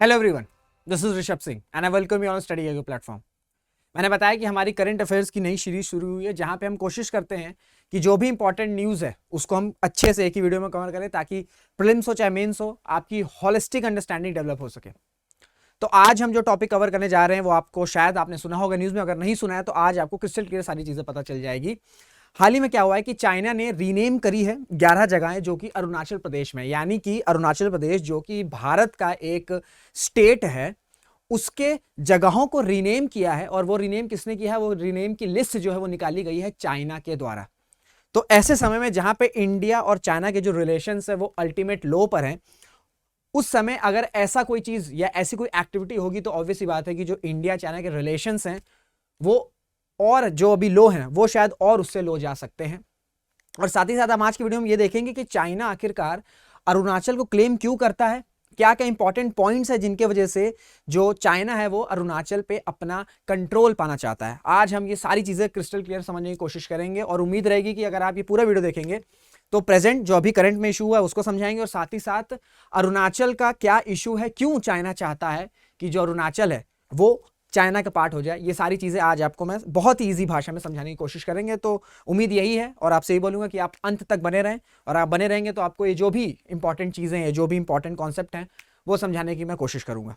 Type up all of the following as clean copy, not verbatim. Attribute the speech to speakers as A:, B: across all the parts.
A: Hello everyone, this is Rishabh Singh and I welcome you on study एगो platform. मैंने बताया कि हमारी करंट अफेयर्स की नई सीरीज शुरू हुई है जहां पे हम कोशिश करते हैं कि जो भी इंपॉर्टेंट न्यूज़ है उसको हम अच्छे से एक ही वीडियो में कवर करें ताकि प्रीलिम्स हो चाहे मेंस हो आपकी होलिस्टिक अंडरस्टैंडिंग डेवलप हो सके। तो आज हम जो टॉपिक कवर करने जा रहे हैं वो आपको शायद आपने सुना होगा न्यूज़ में, अगर नहीं सुना है तो आज आपको क्रिस्टल क्लियर सारी चीज़ें पता चल जाएगी। हाल ही में क्या हुआ है कि चाइना ने रीनेम करी है 11 जगहें जो कि अरुणाचल प्रदेश में, यानी कि अरुणाचल प्रदेश जो कि भारत का एक स्टेट है उसके जगहों को रीनेम किया है। और वो रीनेम किसने किया है, वो रीनेम की लिस्ट जो है वो निकाली गई है चाइना के द्वारा। तो ऐसे समय में जहां पे इंडिया और चाइना के जो रिलेशंस है वो अल्टीमेट लो पर हैं, उस समय अगर ऐसा कोई चीज या ऐसी कोई एक्टिविटी होगी तो ऑब्वियस सी बात है कि जो इंडिया चाइना के रिलेशंस हैं वो और जो अभी लो हैं वो शायद और उससे लो जा सकते हैं। और साथ ही साथ हम आज की वीडियो में ये देखेंगे कि चाइना आखिरकार अरुणाचल को क्लेम क्यों करता है, क्या क्या इंपॉर्टेंट पॉइंट्स है जिनके वजह से जो चाइना है वो अरुणाचल पे अपना कंट्रोल पाना चाहता है। आज हम ये सारी चीजें क्रिस्टल क्लियर समझने की कोशिश करेंगे और उम्मीद रहेगी कि अगर आप ये पूरा वीडियो देखेंगे तो प्रेजेंट जो अभी करंट में इशू है उसको समझाएंगे और साथ ही साथ अरुणाचल का क्या इशू है, क्यों चाइना चाहता है कि जो अरुणाचल है वो चाइना का पार्ट हो जाए। ये सारी चीजें आज आपको मैं बहुत ही ईजी भाषा में समझाने की कोशिश करेंगे। तो उम्मीद यही है और आपसे यही बोलूंगा कि आप अंत तक बने रहें और आप बने रहेंगे तो आपको ये जो भी इंपॉर्टेंट चीजें हैं, जो भी इंपॉर्टेंट कॉन्सेप्ट हैं वो समझाने की मैं कोशिश करूंगा।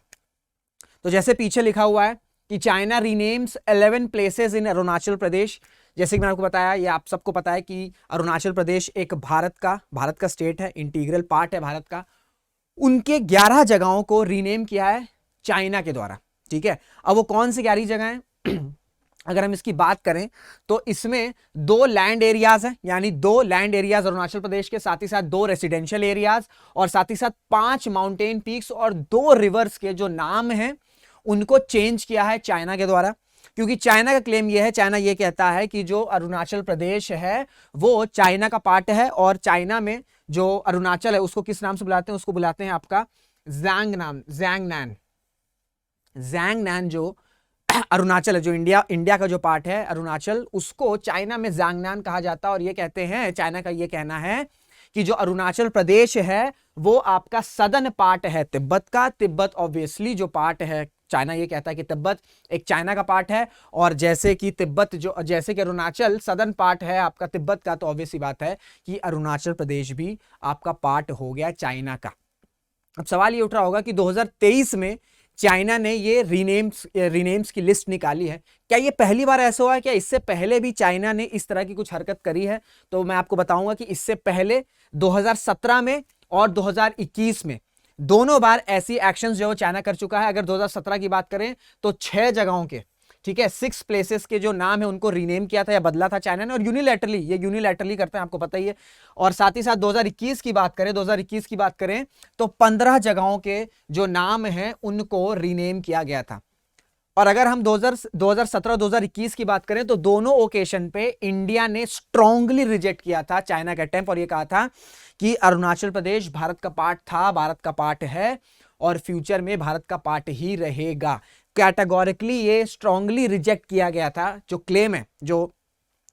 A: तो जैसे पीछे लिखा हुआ है कि चाइना रीनेम्स 11 प्लेसेस इन अरुणाचल प्रदेश। जैसे कि मैंने आपको बताया, ये आप सबको पता है कि अरुणाचल प्रदेश एक भारत का स्टेट है, इंटीग्रल पार्ट है भारत का। उनके 11 जगहों को रीनेम किया है चाइना के द्वारा। ठीक है, अब वो कौन सी 11 जगह हैं अगर हम इसकी बात करें तो इसमें 2 लैंड एरियाज हैं, यानी 2 लैंड एरियाज अरुणाचल प्रदेश के, साथ ही साथ 2 रेसिडेंशियल एरियाज और साथ ही साथ 5 माउंटेन पीक्स और 2 रिवर्स के जो नाम हैं उनको चेंज किया है चाइना के द्वारा। क्योंकि चाइना का क्लेम यह है, चाइना यह कहता है कि जो अरुणाचल प्रदेश है वो चाइना का पार्ट है और चाइना में जो अरुणाचल है उसको किस नाम से बुलाते हैं, उसको बुलाते हैं आपका ज़ैंगनान। जो अरुणाचल है, जो इंडिया का जो पार्ट है अरुणाचल, उसको चाइना में ज़ैंगनान कहा जाता है। और ये कहते हैं, चाइना का ये कहना है कि जो अरुणाचल प्रदेश है वो आपका सदर्न पार्ट है तिब्बत का। तिब्बत ऑब्वियसली जो पार्ट है, चाइना ये कहता है कि तिब्बत एक चाइना का पार्ट है और जैसे कि अरुणाचल सदर्न पार्ट है आपका तिब्बत का, तो ऑब्वियस सी बात है कि अरुणाचल प्रदेश भी आपका पार्ट हो गया चाइना का। अब सवाल ये उठ रहा होगा कि 2023 में चाइना ने ये रीनेम्स की लिस्ट निकाली है, क्या ये पहली बार ऐसा हुआ है, क्या इससे पहले भी चाइना ने इस तरह की कुछ हरकत करी है? तो मैं आपको बताऊंगा कि इससे पहले 2017 में और 2021 में दोनों बार ऐसी एक्शंस जो चाइना कर चुका है। अगर 2017 की बात करें तो 6 जगहों के, ठीक है, 6 प्लेसेस के जो नाम है उनको रीनेम किया था या बदला था चाइना ने, और यूनिलैटरली करते हैं, आपको पता ही है। और साथ ही साथ 2021 की बात करें तो 15 जगहों के जो नाम हैं उनको रीनेम किया गया था। और अगर हम 2017-2021 की बात करें तो दोनों ओकेशन पे इंडिया ने स्ट्रांगली रिजेक्ट किया था चाइना का अटेम्प्ट और ये कहा था कि अरुणाचल प्रदेश भारत का पार्ट था, भारत का पार्ट है और फ्यूचर में भारत का पार्ट ही रहेगा। कैटेगोरिकली ये स्ट्रांगली रिजेक्ट किया गया था जो क्लेम है जो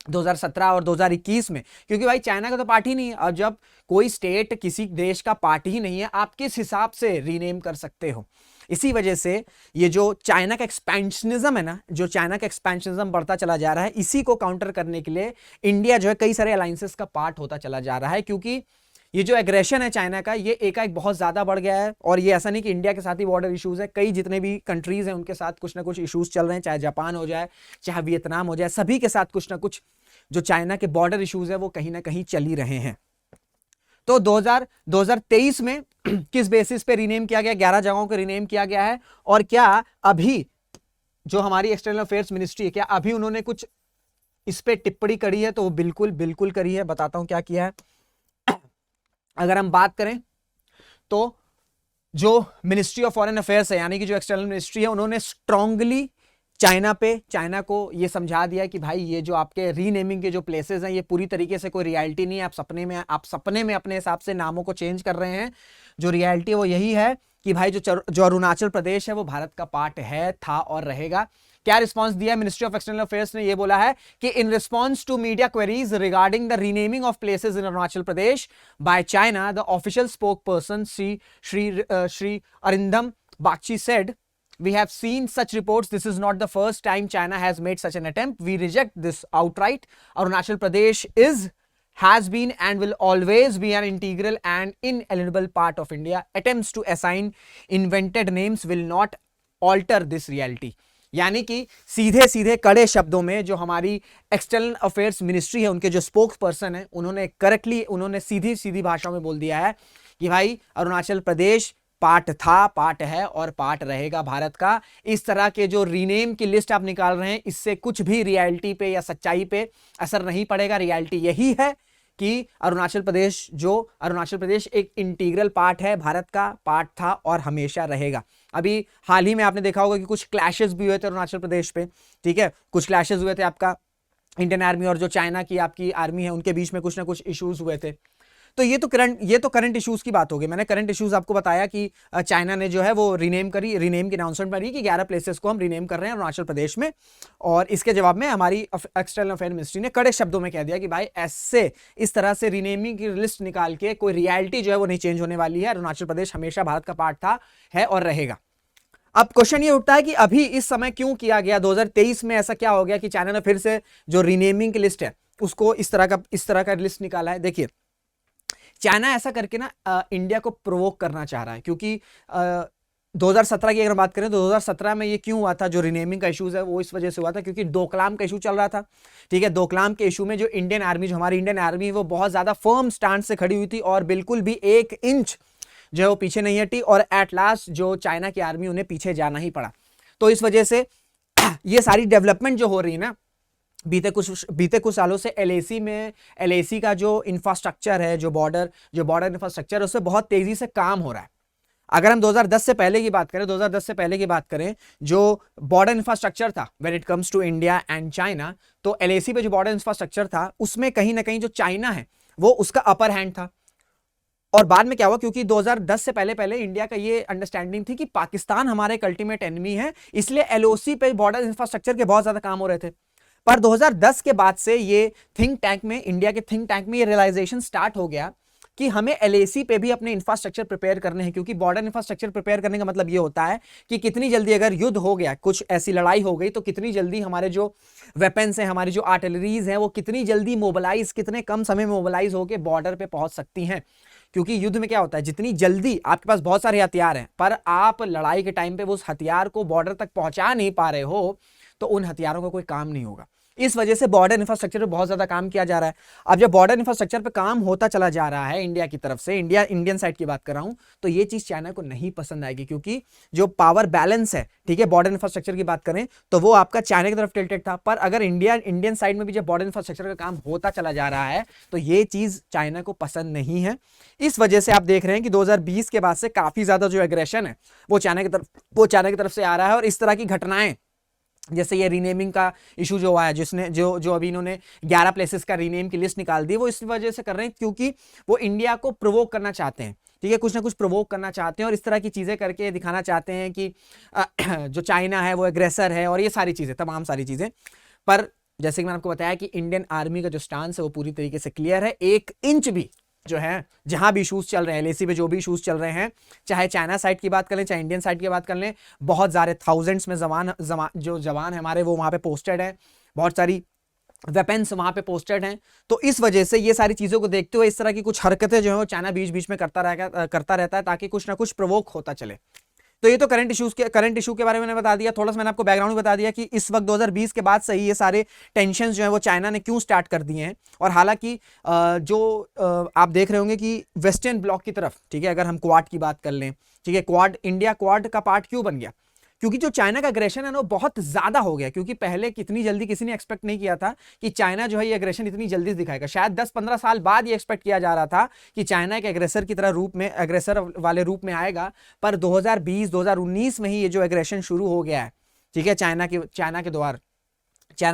A: 2017 और 2021 में, क्योंकि भाई चाइना का तो पार्ट ही नहीं है। और जब कोई स्टेट किसी देश का पार्ट ही नहीं है, आप किस हिसाब से रीनेम कर सकते हो? इसी वजह से ये जो चाइना का एक्सपेंशनिज्म है ना, जो चाइना का एक्सपेंशनिज्म बढ़ता चला जा रहा है, इसी को काउंटर करने के लिए इंडिया जो है कई सारे अलायंसेस का पार्ट होता चला जा रहा है। क्योंकि ये जो एग्रेशन है चाइना का, ये एकाएक बहुत ज्यादा बढ़ गया है। और ये ऐसा नहीं कि इंडिया के साथ ही बॉर्डर इश्यूज है, कई जितने भी कंट्रीज हैं उनके साथ कुछ ना कुछ इश्यूज चल रहे हैं, चाहे जापान हो जाए, चाहे वियतनाम हो जाए, सभी के साथ कुछ ना कुछ जो चाइना के बॉर्डर इश्यूज है वो कहीं ना कहीं चल ही रहे हैं। तो 2023 में किस बेसिस पे रीनेम किया गया? 11 जगहों को रीनेम किया गया है। और क्या अभी जो हमारी एक्सटर्नल अफेयर्स मिनिस्ट्री है, क्या अभी उन्होंने कुछ इस पे टिप्पणी करी है? तो वो बिल्कुल करी है। बताता हूं क्या किया है। अगर हम बात करें तो जो मिनिस्ट्री ऑफ फॉरेन अफेयर्स है, यानी कि जो एक्सटर्नल मिनिस्ट्री है, उन्होंने स्ट्रांगली चाइना को ये समझा दिया कि भाई ये जो आपके रीनेमिंग के जो प्लेसेस हैं ये पूरी तरीके से कोई रियलिटी नहीं है। आप सपने में अपने हिसाब से नामों को चेंज कर रहे हैं। जो रियलिटी है वो यही है कि भाई जो अरुणाचल प्रदेश है वो भारत का पार्ट है, था और रहेगा। क्या रिस्पांस दिया मिनिस्ट्री ऑफ एक्सटर्नल अफेयर्स ने? ये बोला है कि in response to media queries regarding the renaming of places in Arunachal Pradesh by China, the official spokesperson Shri Arindam Bakshi said, we have seen such reports. This is not the first time China has made such an attempt. We reject this outright. Arunachal Pradesh has been and will always be an integral and inalienable part of India. Attempts to assign invented names will not alter this reality. यानी कि सीधे सीधे कड़े शब्दों में जो हमारी external affairs ministry है, उनके जो स्पोक्स पर्सन है, उन्होंने सीधी सीधी भाषा में बोल दिया है कि भाई अरुणाचल प्रदेश पार्ट था, पार्ट है और पार्ट रहेगा भारत का। इस तरह के जो रीनेम की लिस्ट आप निकाल रहे हैं, इससे कुछ भी रियलिटी पे या सच्चाई पे असर नहीं पड़ेगा। रियलिटी यही है कि अरुणाचल प्रदेश एक इंटीग्रल पार्ट है, भारत का पार्ट था और हमेशा रहेगा। अभी हाल ही में आपने देखा होगा कि कुछ क्लैशेस भी हुए थे अरुणाचल प्रदेश पे, ठीक है, कुछ क्लैशेस हुए थे आपका इंडियन आर्मी और जो चाइना की आपकी आर्मी है उनके बीच में कुछ ना कुछ इश्यूज हुए थे। तो ये तो करंट इश्यूज की बात होगी। मैंने करंट इश्यूज आपको बताया कि चाइना ने जो है वो रीनेम की अनाउंसमेंट करी कि 11 प्लेसेस को हम रीनेम कर रहे हैं अरुणाचल प्रदेश में, और इसके जवाब में हमारी एक्सटर्नल अफेयर मिनिस्ट्री ने कड़े शब्दों में कह दिया कि भाई ऐसे इस तरह से रीनेमिंग की लिस्ट निकाल के कोई रियलिटी जो है वो नहीं चेंज होने वाली है। अरुणाचल प्रदेश हमेशा भारत का पार्ट था, है और रहेगा। अब क्वेश्चन ये उठता है कि अभी इस समय क्यों किया गया, 2023 में ऐसा क्या हो गया कि चाइना ने फिर से जो रीनेमिंग की लिस्ट है उसको इस तरह का लिस्ट निकाला है। देखिए, चाइना ऐसा करके ना इंडिया को प्रोवोक करना चाह रहा है, क्योंकि 2017 की अगर बात करें तो 2017 में ये क्यों हुआ था, जो रीनेमिंग का इशूज है वो इस वजह से हुआ था क्योंकि डोकलाम का इशू चल रहा था। ठीक है, डोकलाम के इशू में जो हमारी इंडियन आर्मी वो बहुत ज्यादा फर्म स्टैंड से खड़ी हुई थी और बिल्कुल भी 1 इंच जो है वो पीछे नहीं हटी, और एट लास्ट जो चाइना की आर्मी उन्हें पीछे जाना ही पड़ा। तो इस वजह से ये सारी डेवलपमेंट जो हो रही है ना बीते कुछ सालों से एलएसी का जो इंफ्रास्ट्रक्चर है, जो बॉर्डर इंफ्रास्ट्रक्चर है, उससे बहुत तेजी से काम हो रहा है। अगर हम 2010 से पहले की बात करें जो बॉर्डर इंफ्रास्ट्रक्चर था when it comes to India and China, तो एलएसी पे जो बॉर्डर इंफ्रास्ट्रक्चर था उसमें कहीं ना कहीं जो चाइना है वो उसका अपर हैंड था। और बाद में क्या हुआ, क्योंकि 2010 से पहले इंडिया का ये अंडरस्टैंडिंग थी कि पाकिस्तान हमारे अल्टीमेट एनिमी है, इसलिए एलओसी पे बॉर्डर इंफ्रास्ट्रक्चर के बहुत ज्यादा काम हो रहे थे। पर 2010 के बाद से ये इंडिया के थिंक टैंक में ये रियलाइजेशन स्टार्ट हो गया कि हमें एलएसी पे भी अपने इंफ्रास्ट्रक्चर प्रिपेयर करने हैं, क्योंकि बॉर्डर इंफ्रास्ट्रक्चर प्रिपेयर करने का मतलब ये होता है कि कितनी जल्दी अगर युद्ध हो गया, कुछ ऐसी लड़ाई हो गई, तो कितनी जल्दी हमारे जो वेपन्स हैं, हमारी जो आर्टिलरीज हैं, वो कितनी जल्दी कितने कम समय में मोबिलाइज होकर बॉर्डर पे पहुंच सकती हैं। क्योंकि युद्ध में क्या होता है, जितनी जल्दी आपके पास बहुत सारे हथियार हैं पर आप लड़ाई के टाइम पे उस हथियार को बॉर्डर तक पहुंचा नहीं पा रहे हो, तो उन हथियारों का कोई काम नहीं होगा। इस वजह से बॉर्डर इंफ्रास्ट्रक्चर पे बहुत ज्यादा काम किया जा रहा है। अब जब बॉर्डर इंफ्रास्ट्रक्चर पे काम होता चला जा रहा है इंडिया की तरफ से, इंडियन साइड की बात कर रहा हूं, तो ये चीज चाइना को नहीं पसंद आएगी, क्योंकि जो पावर बैलेंस है, ठीक है, बॉर्डर इंफ्रास्ट्रक्चर की बात करें तो वो आपका चाइना की तरफ टिल्टेड था। पर अगर इंडियन साइड में भी जब बॉर्डर इंफ्रास्ट्रक्चर का काम होता चला जा रहा है तो ये चीज चाइना को पसंद नहीं है। इस वजह से आप देख रहे हैं कि 2020 के बाद से काफी ज्यादा जो एग्रेशन है वो चाइना की तरफ से आ रहा है। और इस तरह की घटनाएं, जैसे ये रीनेमिंग का इशू जो हुआ है, जिसने जो अभी इन्होंने 11 प्लेसेस का रीनेम की लिस्ट निकाल दी, वो इस वजह से कर रहे हैं क्योंकि वो इंडिया को प्रोवोक करना चाहते हैं। ठीक है, कुछ ना कुछ प्रोवोक करना चाहते हैं और इस तरह की चीजें करके दिखाना चाहते हैं कि जो चाइना है वो एग्रेसर है और ये सारी चीजें, तमाम सारी चीजें। पर जैसे कि मैंने आपको बताया कि इंडियन आर्मी का जो स्टांस है वो पूरी तरीके से क्लियर है। 1 इंच भी जो है, जहां भी इशूज चल रहे हैं, एलएसी पे जो भी इशूज चल रहे हैं, चाहे चाइना साइड की बात कर लें चाहे इंडियन साइड की बात कर लें, बहुत सारे थाउजेंड्स में जो जवान है हमारे वो वहां पे पोस्टेड है, बहुत सारी वेपन्स वहां पे पोस्टेड हैं। तो इस वजह से ये सारी चीजों को देखते हुए इस तरह की कुछ हरकतें जो है वो चाइना बीच बीच में करता रहता है ताकि कुछ ना कुछ प्रोवोक होता चले। तो ये तो करंट इशू के बारे में मैंने बता दिया। थोड़ा सा मैंने आपको बैकग्राउंड बता दिया कि इस वक्त 2020 के बाद से ही ये सारे टेंशन जो है वो चाइना ने क्यों स्टार्ट कर दिए हैं। और हालांकि जो आप देख रहे होंगे कि वेस्टर्न ब्लॉक की तरफ, ठीक है, अगर हम क्वाड की बात कर लें, ठीक है, इंडिया क्वाड का पार्ट क्यों बन गया, क्योंकि जो चाइना का एग्रेशन है ना वो बहुत ज्यादा हो गया। क्योंकि पहले कितनी जल्दी किसी ने एक्सपेक्ट नहीं किया था कि चाइना जो है ये एग्रेशन इतनी जल्दी दिखाएगा। शायद 10-15 साल बाद ये एक्सपेक्ट किया जा रहा था कि चाइना एक एग्रेसर की तरह एग्रेसर वाले रूप में आएगा। पर 2020-2019 में ही ये जो एग्रेशन शुरू हो गया है, ठीक है, चाइना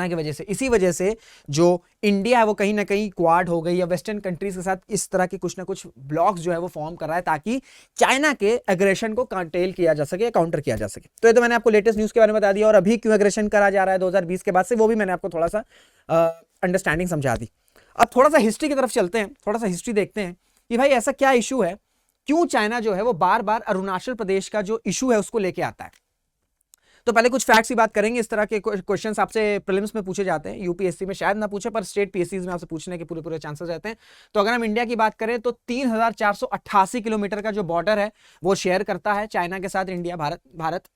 A: की वजह से, इसी वजह से जो इंडिया है वो कहीं ना कहीं क्वाड हो गई या वेस्टर्न कंट्रीज के साथ इस तरह के कुछ ना कुछ ब्लॉक्स जो है वो फॉर्म कर रहा है ताकि चाइना के एग्रेशन को कंटेल किया जा सके या काउंटर किया जा सके। तो ये तो मैंने आपको लेटेस्ट न्यूज के बारे में बता दिया और अभी क्यों एग्रेशन करा जा रहा है 2020 के बाद से, वो भी मैंने आपको थोड़ा सा अंडरस्टैंडिंग समझा दी। अब थोड़ा सा हिस्ट्री की तरफ चलते हैं, थोड़ा सा हिस्ट्री देखते हैं कि भाई ऐसा क्या इशू है क्यों चाइना जो है वो बार बार अरुणाचल प्रदेश का जो इशू है उसको लेके आता है। तो पहले कुछ फैक्ट्स की बात करेंगे। इस तरह के क्वेश्चंस आपसे प्रीलिम्स में पूछे जाते हैं, यूपीएससी में शायद ना पूछे पर स्टेट पीएससीज में आपसे पूछने के पूरे पूरे चांसेस रहते हैं। तो अगर हम इंडिया की बात करें तो 3488 किलोमीटर का जो बॉर्डर है वो शेयर करता है चाइना के साथ इंडिया, भारत।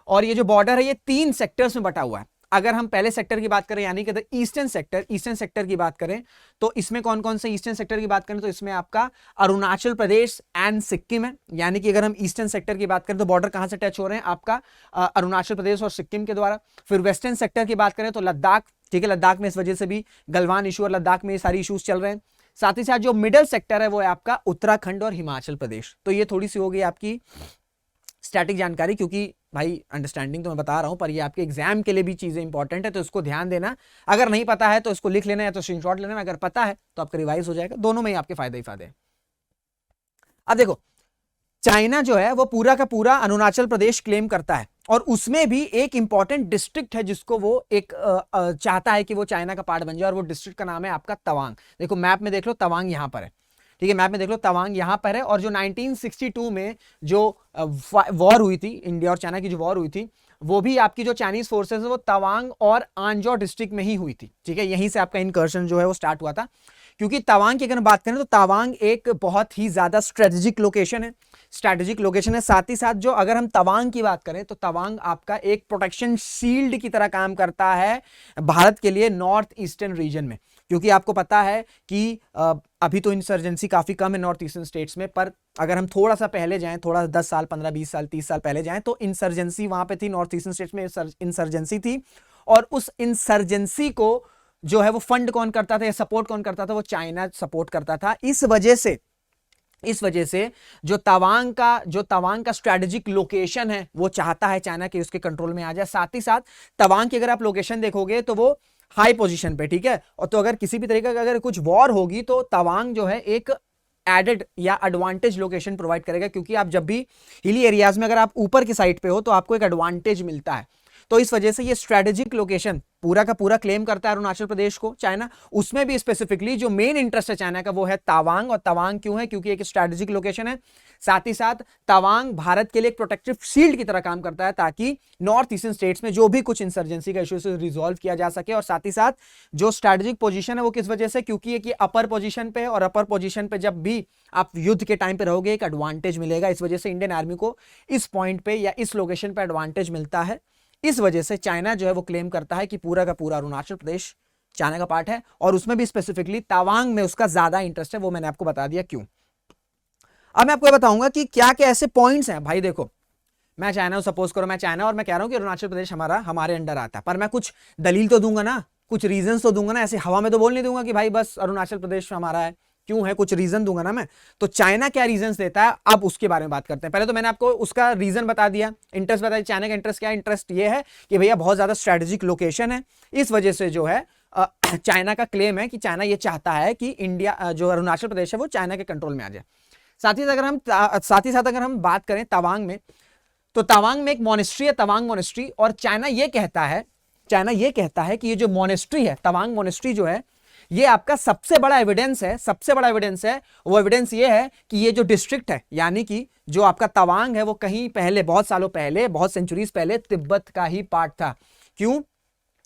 A: और ये जो बॉर्डर है ये 3 सेक्टर्स में बटा हुआ है। अगर हम पहले सेक्टर की बात करें यानी कि ईस्टर्न सेक्टर की बात करें तो इसमें कौन कौन से ईस्टर्न सेक्टर की बात करें तो इसमें आपका अरुणाचल प्रदेश एंड सिक्किम है। यानी कि अगर हम ईस्टर्न सेक्टर की बात करें तो बॉर्डर कहां से टच हो रहे हैं आपका अरुणाचल प्रदेश और सिक्किम के द्वारा। फिर वेस्टर्न सेक्टर की बात करें तो लद्दाख, ठीक है, लद्दाख में इस वजह से भी गलवान इशू और लद्दाख में ये सारी इशूज चल रहे हैं। साथ ही साथ जो मिडिल सेक्टर है वो है आपका उत्तराखंड और हिमाचल प्रदेश। तो ये थोड़ी सी हो गई आपकी स्टैटिक जानकारी, क्योंकि भाई अंडरस्टैंडिंग तो मैं बता रहा हूं पर ये आपके एग्जाम के लिए भी चीजें इंपॉर्टेंट है तो इसको ध्यान देना। अगर नहीं पता है तो इसको लिख लेना या तो स्क्रीनशॉट लेना, अगर पता है तो आपका रिवाइज हो जाएगा। दोनों में ही आपके फायदे ही फायदे हैं। अब देखो चाइना जो है वो पूरा का पूरा अरुणाचल प्रदेश क्लेम करता है और उसमें भी एक इंपॉर्टेंट डिस्ट्रिक्ट है जिसको वो एक चाहता है कि वो चाइना का पार्ट बन जाए और वो डिस्ट्रिक्ट का नाम है आपका तवांग। देखो मैप में देख लो, तवांग यहां पर है, ठीक है, मैप में देख लो तवांग यहां पर है। और जो 1962 में जो वॉर हुई थी, इंडिया और चाइना की जो वॉर हुई थी, वो भी आपकी जो चाइनीज फोर्सेस है वो तवांग और आंजौ डिस्ट्रिक्ट में ही हुई थी, ठीक है। यहीं से आपका इनकर्शन जो है वो स्टार्ट हुआ था। क्योंकि तवांग की अगर बात करें तो तवांग एक बहुत ही ज्यादा स्ट्रेटेजिक लोकेशन है, साथ ही साथ जो अगर हम तवांग की बात करें तो तवांग आपका एक प्रोटेक्शन शील्ड की तरह काम करता है भारत के लिए नॉर्थ ईस्टर्न रीजन में। क्योंकि आपको पता है कि अभी तो इंसर्जेंसी काफी कम है नॉर्थ ईस्टर्न स्टेट्स में, पर अगर हम थोड़ा सा पहले जाएं, थोड़ा 10 साल 15 20 साल 30 साल पहले जाएं तो इंसर्जेंसी वहां पे थी, नॉर्थ ईस्टर्न स्टेट्स में इंसर्जेंसी थी। और उस इंसर्जेंसी को जो है वो फंड कौन करता था या सपोर्ट कौन करता था, वो चाइना सपोर्ट करता था। इस वजह से जो तवांग का स्ट्रेटेजिक लोकेशन है वो चाहता है चाइना के उसके कंट्रोल में आ जाए। साथ ही साथ तवांग की अगर आप लोकेशन देखोगे तो वो हाई पोजीशन पे, ठीक है। और तो अगर किसी भी तरीके का अगर कुछ वॉर होगी तो तवांग जो है एक एडेड या एडवांटेज लोकेशन प्रोवाइड करेगा, क्योंकि आप जब भी हिली एरियाज में अगर आप ऊपर की साइड पे हो तो आपको एक एडवांटेज मिलता है। तो इस वजह से ये स्ट्रेटेजिक लोकेशन पूरा का पूरा क्लेम करता है अरुणाचल प्रदेश को चाइना। उसमें भी स्पेसिफिकली जो मेन इंटरेस्ट है चाइना का वो है तवांग। और तवांग क्यों है, क्योंकि एक स्ट्रेटेजिक लोकेशन है। साथ ही साथ तवांग भारत के लिए एक प्रोटेक्टिव शील्ड की तरह काम करता है ताकि नॉर्थ ईस्टर्न स्टेट्स में जो भी कुछ इंसर्जेंसी का इश्यू रिजॉल्व किया जा सके। और साथ ही साथ जो स्ट्रेटेजिक पोजीशन है वो किस वजह से, क्योंकि एक अपर पोजीशन पे, और अपर पोजीशन पे जब भी आप युद्ध के टाइम पे रहोगे एक एडवांटेज मिलेगा। इस वजह से इंडियन आर्मी को इस पॉइंट पे या इस लोकेशन पे एडवांटेज मिलता है। इस वजह से चाइना जो है वो क्लेम करता है कि पूरा का पूरा अरुणाचल प्रदेश चाइना का पार्ट है और उसमें भी स्पेसिफिकली तवांग में उसका ज्यादा इंटरेस्ट है। वो मैंने आपको बता दिया क्यों। अब मैं आपको ये बताऊंगा कि क्या क्या ऐसे पॉइंट्स हैं। भाई देखो मैं चाइना हूं, सपोज करो मैं चाइना और मैं कह रहा हूं कि अरुणाचल प्रदेश हमारे अंडर आता है, पर मैं कुछ दलील तो दूंगा ना, कुछ रीजंस तो दूंगा ना। ऐसे हवा में तो बोल नहीं दूंगा कि भाई बस अरुणाचल प्रदेश हमारा है, क्यों है, कुछ रीजन दूंगा ना मैं। तो चाइना क्या रीजंस देता है अब उसके बारे में बात करते हैं। पहले तो मैंने आपको उसका रीजन बता दिया, इंटरेस्ट बताया। चाइना का इंटरेस्ट क्या है, इंटरेस्ट ये है कि भैया बहुत ज्यादा स्ट्रेटेजिक लोकेशन है। इस वजह से जो है चाइना का क्लेम है कि चाइना ये चाहता है कि इंडिया जो अरुणाचल प्रदेश है वो चाइना के कंट्रोल में आ जाए। साथ ही साथ अगर हम बात करें तवांग में, तो तवांग में एक मोनेस्ट्री है, तवांग मोनेस्ट्री। और चाइना ये कहता है कि ये जो मोनेस्ट्री है, तवांग मोनेस्ट्री जो है, ये आपका सबसे बड़ा एविडेंस है। वो एविडेंस ये है कि ये जो डिस्ट्रिक्ट है यानी कि जो आपका तवांग है वो कहीं पहले, बहुत सालों पहले, बहुत सेंचुरीज पहले तिब्बत का ही पार्ट था। क्यों?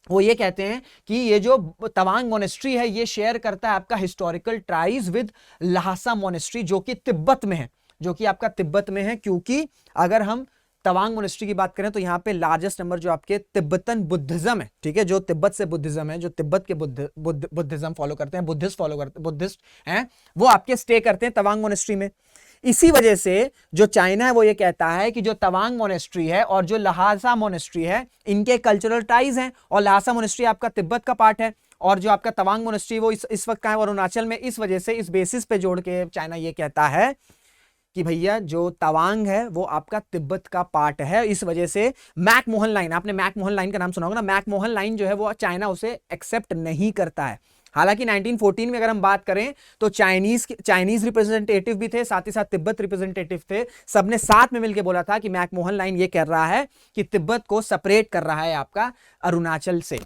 A: वो ये कहते हैं कि ये जो तवांग मोनेस्ट्री है ये शेयर करता है आपका historical tries with Lhasa monastery जो कि तिब्बत में है, क्योंकि अगर हम तवांग मोनेस्ट्री की बात करें तो यहाँ पे लार्जेस्ट नंबर जो आपके तिब्बतन बुद्धिज्म है, ठीक है, जो तिब्बत से बुद्धिज्म है, जो तिब्बत के बुद्धिज्म फॉलो करते हैं, बुद्धिस्ट हैं, वो आपके स्टे करते हैं तवांग मोनेस्ट्री में। इसी वजह से जो चाइना है वो ये कहता है कि जो तवांग मोनेस्ट्री है और जो ल्हासा मोनेस्ट्री है इनके कल्चरल टाइज हैं, और ल्हासा मोनेस्ट्री आपका तिब्बत का पार्ट है और जो आपका तवांग मोनेस्ट्री वो इस वक्त का है अरुणाचल में। इस वजह से इस बेसिस पे जोड़ के चाइना ये कहता है कि भैया जो तवांग है वो आपका तिब्बत का पार्ट है। इस वजह से मैकमोहन लाइन, आपने मैकमोहन लाइन का नाम सुना होगा ना, मैकमोहन लाइन जो है वो चाइना उसे एक्सेप्ट नहीं करता है। हालांकि 1914 में अगर हम बात करें तो चाइनीज रिप्रेजेंटेटिव भी थे, साथ ही साथ तिब्बत रिप्रेजेंटेटिव थे, सबने साथ में मिलकर बोला था कि मैकमोहन लाइन ये कह रहा है कि तिब्बत को सेपरेट कर रहा है आपका अरुणाचल से,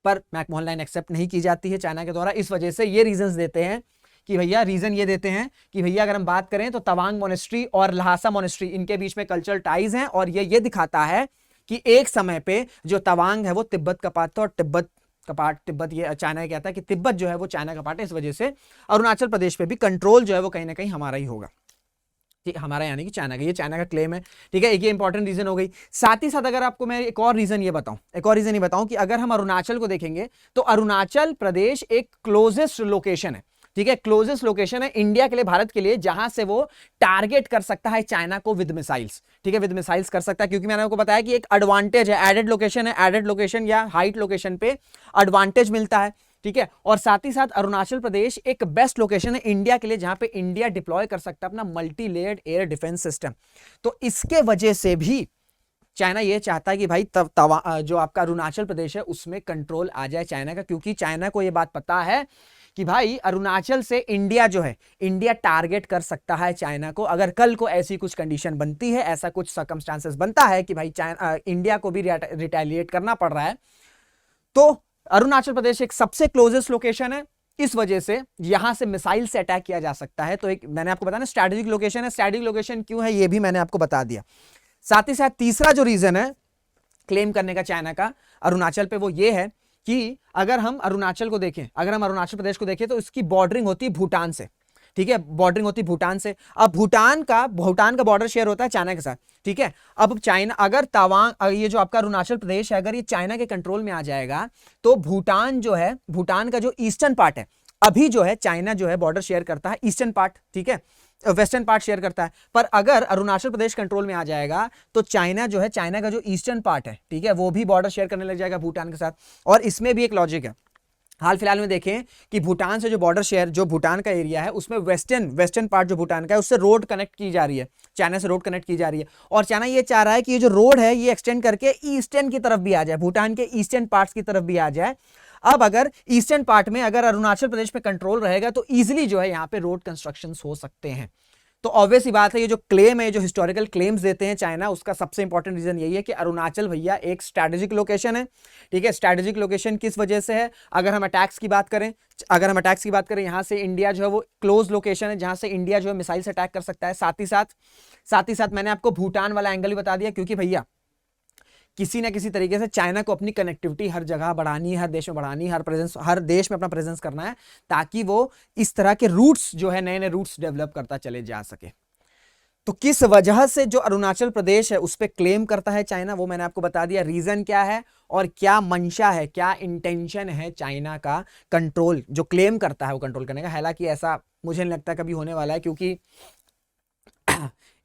A: पर मैकमोहन लाइन एक्सेप्ट नहीं की जाती है चाइना के द्वारा। इस वजह से ये रीजंस देते हैं कि भैया रीजन ये देते हैं कि भैया अगर हम बात करें तो तवांग मोनेस्ट्री और लहासा मोनेस्ट्री इनके बीच में कल्चरल टाइज हैं, और ये दिखाता है कि एक समय पे जो तवांग है वो तिब्बत का पार्ट था, और तिब्बत ये चाइना कहता है कि तिब्बत जो है वो चाइना का पार्ट है। इस वजह से अरुणाचल प्रदेश पे भी कंट्रोल जो है वो कहीं ना कहीं हमारा ही होगा, हमारा यानी कि चाइना का, ये चाइना का क्लेम है। ठीक है, एक ये इंपॉर्टेंट रीजन हो गई। साथ ही साथ अगर आपको मैं एक और रीजन ये बताऊं कि अगर हम अरुणाचल को देखेंगे तो अरुणाचल प्रदेश एक क्लोजेस्ट लोकेशन है। ठीक है, क्लोजेस्ट लोकेशन है इंडिया के लिए, भारत के लिए, जहां से वो टारगेट कर सकता है चाइना को विद मिसाइल्स। ठीक है, विद मिसाइल्स कर सकता है, क्योंकि मैंने आपको बताया कि एक एडवांटेज है, एडेड लोकेशन है, एडेड लोकेशन या हाइट लोकेशन पे एडवांटेज मिलता है। ठीक है, और साथ ही साथ अरुणाचल प्रदेश एक बेस्ट लोकेशन है इंडिया के लिए, जहां पे इंडिया डिप्लॉय कर सकता है अपना multi layered air defence system. तो इसके वजह से भी चाइना ये चाहता है कि भाई जो आपका अरुणाचल प्रदेश है उसमें कंट्रोल आ जाए चाइना का, क्योंकि चाइना को ये बात पता है कि भाई अरुणाचल से इंडिया जो है, इंडिया टारगेट कर सकता है चाइना को। अगर कल को ऐसी कुछ कंडीशन बनती है, ऐसा कुछ सर्कमस्टांसेस बनता है कि भाई इंडिया को भी रिटेलिएट करना पड़ रहा है, तो अरुणाचल प्रदेश एक सबसे क्लोजेस्ट लोकेशन है, इस वजह से यहां से मिसाइल से अटैक किया जा सकता है। तो एक मैंने आपको बताया ना स्ट्रैटेजिक लोकेशन है, स्ट्रैटेजिक लोकेशन क्यों है ये भी मैंने आपको बता दिया। साथ ही साथ तीसरा जो रीजन है क्लेम करने का चाइना का अरुणाचल पे, वो ये है कि अगर हम अरुणाचल को देखें, अगर हम अरुणाचल प्रदेश को देखें तो इसकी बॉर्डरिंग होती है भूटान से। ठीक है, बॉर्डरिंग होती है भूटान से। अब भूटान का बॉर्डर शेयर होता है चाइना के साथ। ठीक है, अब चाइना अगर तवांग, ये जो आपका अरुणाचल प्रदेश है, अगर ये चाइना के कंट्रोल में आ जाएगा तो भूटान जो है, भूटान का जो ईस्टर्न पार्ट है, अभी जो है चाइना जो है बॉर्डर शेयर करता है ईस्टर्न पार्ट, ठीक है, वेस्टर्न पार्ट शेयर करता है। पर अगर अरुणाचल प्रदेश कंट्रोल में आ जाएगा तो चाइना जो है, चाइना का जो ईस्टर्न पार्ट है, ठीक है, वो भी बॉर्डर शेयर करने लग जाएगा भूटान के साथ। और इसमें भी एक लॉजिक है, हाल फिलहाल में देखें कि भूटान से जो बॉर्डर शेयर, जो भूटान का एरिया है उसमें वेस्टर्न पार्ट जो भूटान का है उससे रोड कनेक्ट की जा रही है, चाइना से रोड कनेक्ट की जा रही है। और चाइना ये चाह रहा है कि ये जो रोड है ये एक्सटेंड करके ईस्टर्न की तरफ भी आ जाए, भूटान के ईस्टर्न पार्ट्स की तरफ भी आ जाए। अब अगर ईस्टर्न पार्ट में अगर अरुणाचल प्रदेश में कंट्रोल रहेगा तो इजिली जो है यहाँ पे रोड कंस्ट्रक्शन हो सकते हैं। तो ऑब्वियस ही बात है, ये जो क्लेम है, जो हिस्टोरिकल क्लेम्स देते हैं चाइना, उसका सबसे इंपॉर्टेंट रीजन यही है कि अरुणाचल भैया एक स्ट्रैटेजिक लोकेशन है। ठीक है, स्ट्रैटेजिक लोकेशन किस वजह से है, अगर हम अटैक्स की बात करें, यहां से इंडिया जो है वो क्लोज लोकेशन है जहां से इंडिया जो है मिसाइल से अटैक कर सकता है। साथ ही साथ मैंने आपको भूटान वाला एंगल भी बता दिया, क्योंकि भैया किसी ना किसी तरीके से चाइना को अपनी कनेक्टिविटी हर जगह बढ़ानी है, हर देश में बढ़ानी है, हर देश में अपना प्रेजेंस करना है, ताकि वो इस तरह के रूट्स जो है, नए नए रूट्स डेवलप करता चले जा सके। तो किस वजह से जो अरुणाचल प्रदेश है उस पर क्लेम करता है चाइना, वो मैंने आपको बता दिया, रीजन क्या है और क्या मंशा है, क्या इंटेंशन है चाइना का कंट्रोल जो क्लेम करता है वो कंट्रोल करने का। हालांकि ऐसा मुझे नहीं लगता कभी होने वाला है, क्योंकि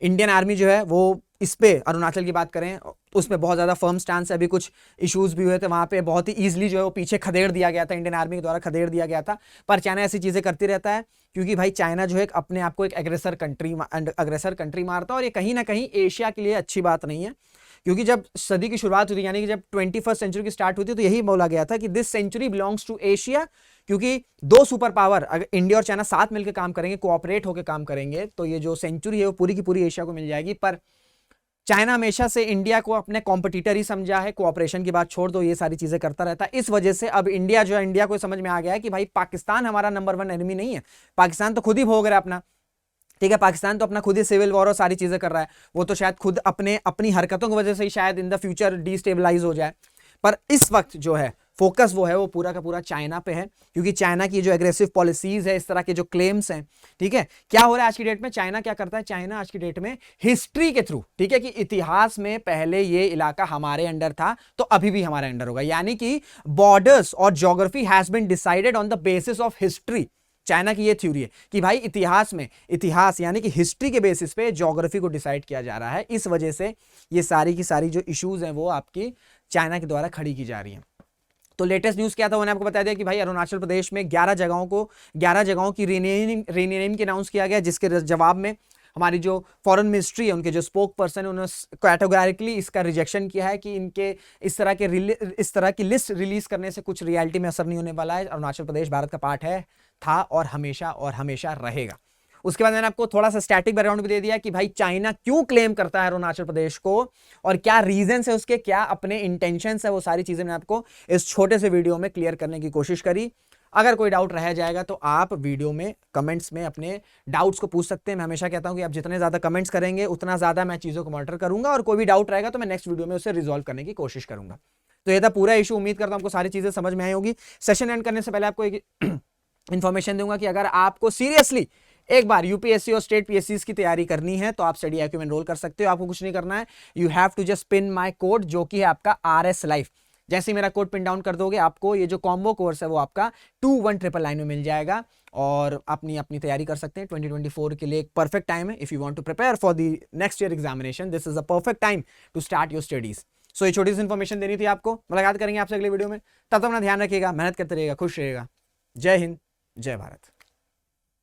A: इंडियन आर्मी जो है वो इस पे, अरुणाचल की बात करें उसमें बहुत ज्यादा फर्म स्टैंड है। अभी कुछ इश्यूज भी हुए थे वहां पे, बहुत ही इजीली जो है वो पीछे खदेड़ दिया गया था, इंडियन आर्मी के द्वारा खदेड़ दिया गया था। पर चाइना ऐसी चीजें करती रहता है, क्योंकि भाई चाइना जो है अपने आप को एक अग्रेसर कंट्री मारता है, और ये कहीं ना कहीं एशिया के लिए अच्छी बात नहीं है। क्योंकि जब सदी की शुरुआत हुई थी, यानी कि जब 21st सेंचुरी की स्टार्ट हुई थी, तो यही बोला गया था कि this century belongs to Asia, क्योंकि दो सुपर पावर अगर इंडिया और चाइना साथ मिलकर काम करेंगे, कोऑपरेट होकर काम करेंगे, तो ये जो सेंचुरी है वो पूरी की पूरी एशिया को मिल जाएगी। पर चाइना हमेशा से इंडिया को अपने कॉम्पिटिटर ही समझा है, कोऑपरेशन की बात छोड़ दो, ये सारी चीजें करता रहता है। इस वजह से अब इंडिया जो है, इंडिया को समझ में आ गया है कि भाई पाकिस्तान हमारा नंबर 1 एनिमी नहीं है, पाकिस्तान तो खुद ही भोग रहा है अपना। ठीक है, पाकिस्तान तो अपना खुद ही सिविल वॉर और सारी चीजें कर रहा है, वो तो शायद खुद अपनी हरकतों की वजह से ही शायद इन द फ्यूचर डिस्टेबलाइज हो जाए। पर इस वक्त जो है फोकस वो है वो पूरा का पूरा चाइना पे है, क्योंकि चाइना की जो एग्रेसिव पॉलिसीज है, इस तरह के जो क्लेम्स हैं, ठीक है, क्या हो रहा है आज की डेट में, चाइना क्या करता है, चाइना आज की डेट में हिस्ट्री के थ्रू, ठीक है, कि इतिहास में पहले ये इलाका हमारे अंडर था तो अभी भी हमारे अंडर होगा, यानी कि बॉर्डर्स और geography has been decided on the basis of history. China की ये थ्योरी है कि भाई इतिहास यानी कि हिस्ट्री के बेसिस पे ज्योग्राफी को डिसाइड किया जा रहा है। इस वजह से ये सारी की सारी जो इश्यूज हैं वो आपकी चाइना के द्वारा खड़ी की जा रही हैं। तो लेटेस्ट न्यूज क्या था, मैंने आपको बता दिया कि भाई अरुणाचल प्रदेश में 11 जगहों की रीनेमिंग की अनाउंस किया गया, जिसके जवाब में हमारी जो फॉरेन मिनिस्ट्री है, उनके जो स्पोक पर्सन है, उन्होंने कैटेगोरिकली इसका रिजेक्शन किया है कि इनके इस तरह की लिस्ट रिलीज करने से कुछ रियलिटी में असर नहीं होने वाला है। अरुणाचल प्रदेश भारत का पार्ट है, था और हमेशा रहेगा। उसके बाद मैंने आपको थोड़ा सा स्टैटिक बैकग्राउंड भी दे दिया कि भाई चाइना क्यों क्लेम करता है अरुणाचल प्रदेश को और क्या रीजन है उसके, क्या अपने इंटेंशन है, वो सारी चीजें मैंने आपको इस छोटे से वीडियो में क्लियर करने की कोशिश करी। अगर कोई डाउट रह जाएगा तो आप वीडियो में कमेंट्स में अपने डाउट्स को पूछ सकते हैं। मैं हमेशा कहता हूं कि आप जितने ज़्यादा कमेंट्स करेंगे उतना ज़्यादा मैं चीज़ों को मॉनिटर करूंगा, और कोई भी डाउट रहेगा तो मैं नेक्स्ट वीडियो में उसे रिजॉल्व करने की कोशिश करूंगा। तो ये था पूरा इशू। उम्मीद करता हूं आपको सारी चीज़ें समझ में आई होगी। सेशन एंड करने से पहले आपको एक इन्फॉर्मेशन दूंगा कि अगर आपको सीरियसली एक बार यूपीएससी और स्टेट पीएससी की तैयारी करनी है तो आप स्टडी IQ में एनरोल कर सकते हो। आपको कुछ नहीं करना है, you have to just pin my code जो कि है आपका RS लाइफ। जैसे ही मेरा कोड पिन डाउन कर दोगे आपको ये जो कॉम्बो कोर्स है वो आपका 2199 में मिल जाएगा, और अपनी अपनी तैयारी कर सकते हैं। 2024 के लिए एक परफेक्ट टाइम है। If you want to prepare for the next year examination, this is a perfect time to start your studies. So ये छोटी सी इन्फॉर्मेशन देनी थी आपको। मुलाकात करेंगे आपसे अगले वीडियो में। तब तक अपना ध्यान रखिएगा, मेहनत करते रहिएगा, खुश रहिएगा। जय हिंद, जय भारत।